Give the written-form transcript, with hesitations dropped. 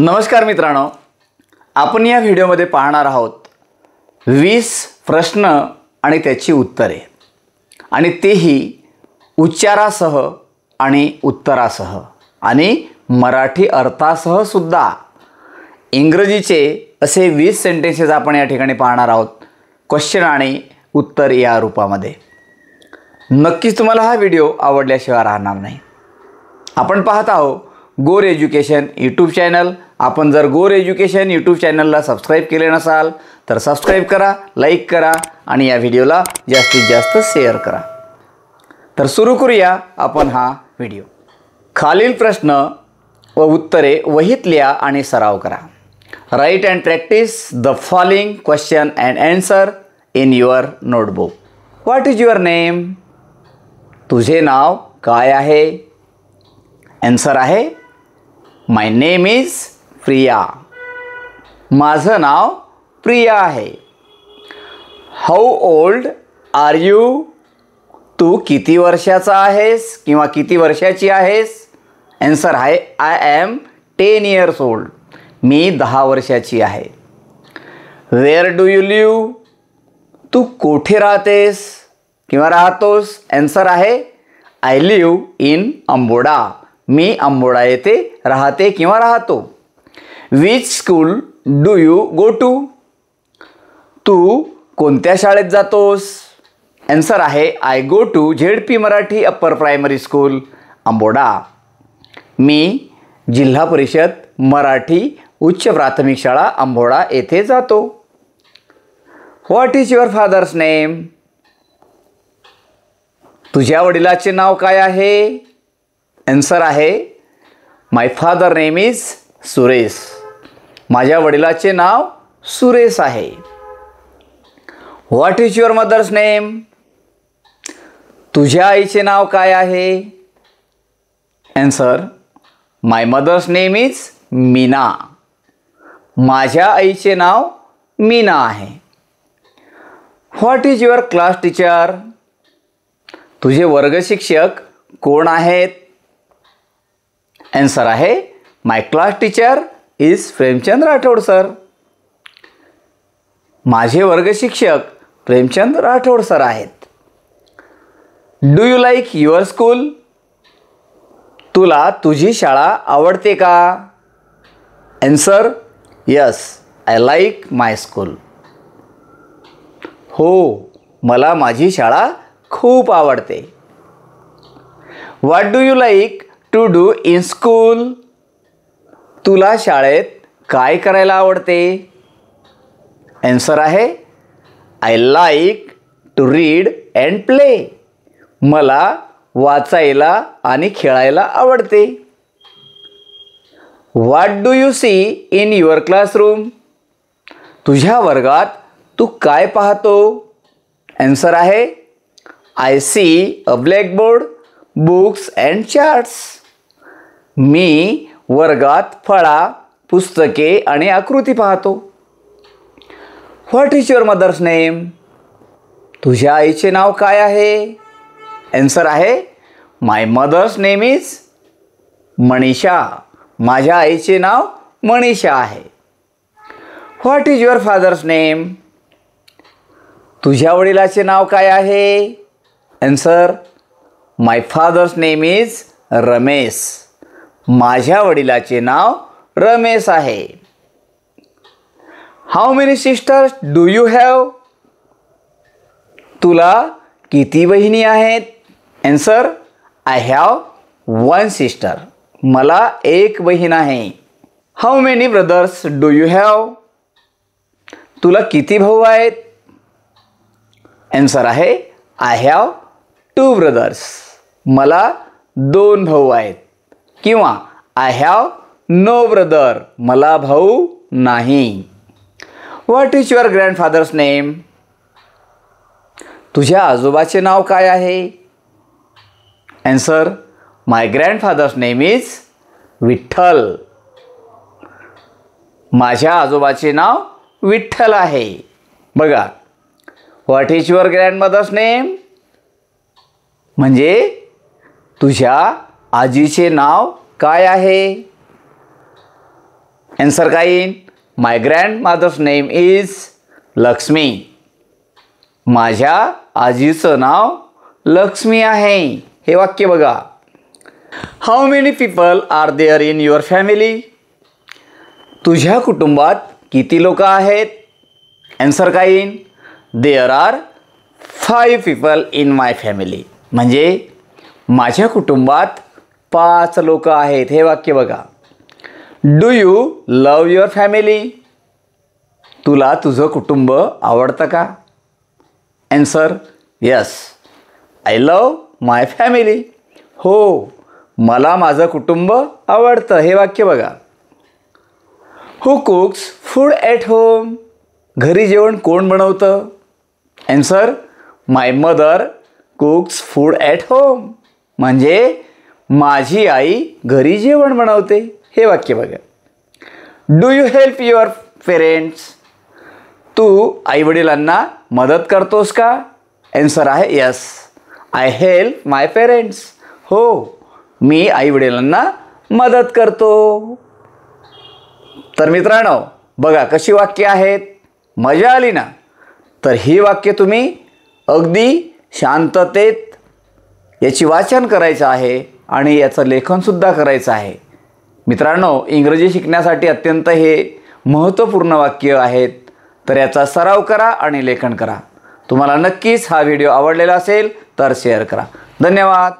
नमस्कार मित्रांनो, आपण या व्हिडिओमध्ये पाहणार आहोत 20 प्रश्न आणि त्याची उत्तरे, आणि तेही उच्चारासह आणि उत्तरासह आणि मराठी अर्थासह सुद्धा। इंग्रजीचे असे 20 सेंटेन्सेस आपण या ठिकाणी पाहणार आहोत, क्वेश्चन आणि उत्तर या रूपामध्ये। नक्कीच तुम्हाला हा व्हिडिओ आवडल्याशिवाय राहणार नाही। आपण पाहत आहोत गोर एज्युकेशन यूट्यूब चॅनल। आपण जर गोर एज्युकेशन यूट्यूब चॅनलला सबस्क्राईब केले नसाल तर सबस्क्राईब करा, लाईक करा आणि या व्हिडिओला जास्तीत जास्त शेअर करा। तर सुरू करूया आपण हा व्हिडिओ। खालील प्रश्न व उत्तरे वहीत लिहा आणि सराव करा। Write and practise the following question and answer in your notebook. What is your name? तुझे नाव काय आहे? आन्सर आहे माय नेम इज प्रिया। माझं नाव प्रिया आहे। How old are you? तू किती वर्षाचा आहेस किंवा किती वर्षाची आहेस? आन्सर आहे आय ॲम 10 years old। मी 10 वर्षाची आहे। Where do you live? तू कोठे राहतेस किंवा राहतोस? आन्सर आहे आय लिव्ह इन अंबोडा। मी अंबोडा येथे राहते किंवा राहतो। Which school do you go to? तू कोणत्या शाळेत जातोस? आन्सर आहे I go to ZP Marathi upper primary school Amboda. मी जिल्हा परिषद मराठी उच्च प्राथमिक शाळा अंबोडा येथे जातो। What is your father's name? तुझ्या वडिलाचे नाव काय आहे? आन्सर आहे my father name is Suresh. माझ्या वडिलाचे नाव सुरेश आहे। What is your mother's name? तुझ्या आईचे नाव काय आहे? Answer my mother's name is Meena. माझ्या आईचे नाव मीना आहे। What is your class teacher? तुझे वर्ग शिक्षक कोण आहेत? आन्सर आहे my class teacher is Premchand Rathod sir. माझे वर्ग शिक्षक प्रेमचंद राठोड सर आहेत। Do you like your school? तुला तुझी शाळा आवडते का? Answer yes I like my school. हो, मला माझी शाळा खूप आवडते। What do you like to do in school? तुला शाळेत काय करायला आवडते? आन्सर आहे I like to read and play. मला वाचायला आणि खेळायला आवडते। What do you see in your classroom? तुझ्या वर्गात तू काय पाहतो? आन्सर आहे I see a blackboard, books and charts. मी वर्गात फळा, पुस्तके आणि आकृती पाहतो। What is your mother's name? तुझ्या आईचे नाव काय आहे? आन्सर आहे my mother's name is Manisha. माझ्या आईचे नाव मनीषा आहे। What is your father's name? तुझ्या वडिलाचे नाव काय आहे? Answer my father's name is Ramesh. माझ्या वडिलाचे नाव रमेश आहे। How many sisters do you have? तुला किती बहिणी आहेत? Answer I have 1 sister. मला एक बहीण आहे। How many brothers do you have? तुला किती भाऊ आहेत? आन्सर आहे आय हॅव 2 ब्रदर्स। मला 2 भाऊ आहेत। किंवा आय हॅव नो ब्रदर, मला भाऊ नाही। What is your grandfather's name? तुझ्या आजोबाचे नाव काय आहे? Answer my grandfather's name is Vitthal. माझ्या आजोबाचे नाव विठ्ठल आहे। बघा, what is your grandmother's name म्हणजे तुझ्या आजीचे नाव काय आहे? Answer काइन. My grandmother's name is Lakshmi. माझ्या आजीचं नाव लक्ष्मी आहे. हे वाक्य बघा. How many people are there in your family? तुझ्या कुटुंबात किती लोक आहेत? Answer काइन. There are 5 people in my family. म्हणजे माझ्या कुटुंबात 5 लोक आहेत. हे वाक्य बघा. Do you love your family? तुला तुझं कुटुंब आवडतं का? Answer yes. I love my family. हो, मला माझं कुटुंब आवडतं. हे वाक्य बघा. Who cooks food at home? घरी जेवण कोण बनवतं? Answer my mother cooks food at home. म्हणजे माझी आई घरी जेवण बनवते. हे वाक्य बघा. Do you help your parents? तू आईवडिलांना मदत करतोस का? आन्सर आहे yes. I help my parents. हो, मी आईवडिलांना मदत करतो. तर मित्रांनो, बघा कशी वाक्य आहेत. मजा आली ना? तर ही वाक्य तुम्ही अगदी शांततेत याची वाचन करायचं आहे आणि याचं लेखनसुद्धा करायचं आहे. मित्रांनो, इंग्रजी शिकण्यासाठी अत्यंत हे महत्त्वपूर्ण वाक्य आहेत. तर याचा सराव करा आणि लेखन करा. तुम्हाला नक्कीच हा व्हिडिओ आवडलेला असेल तर शेअर करा. धन्यवाद.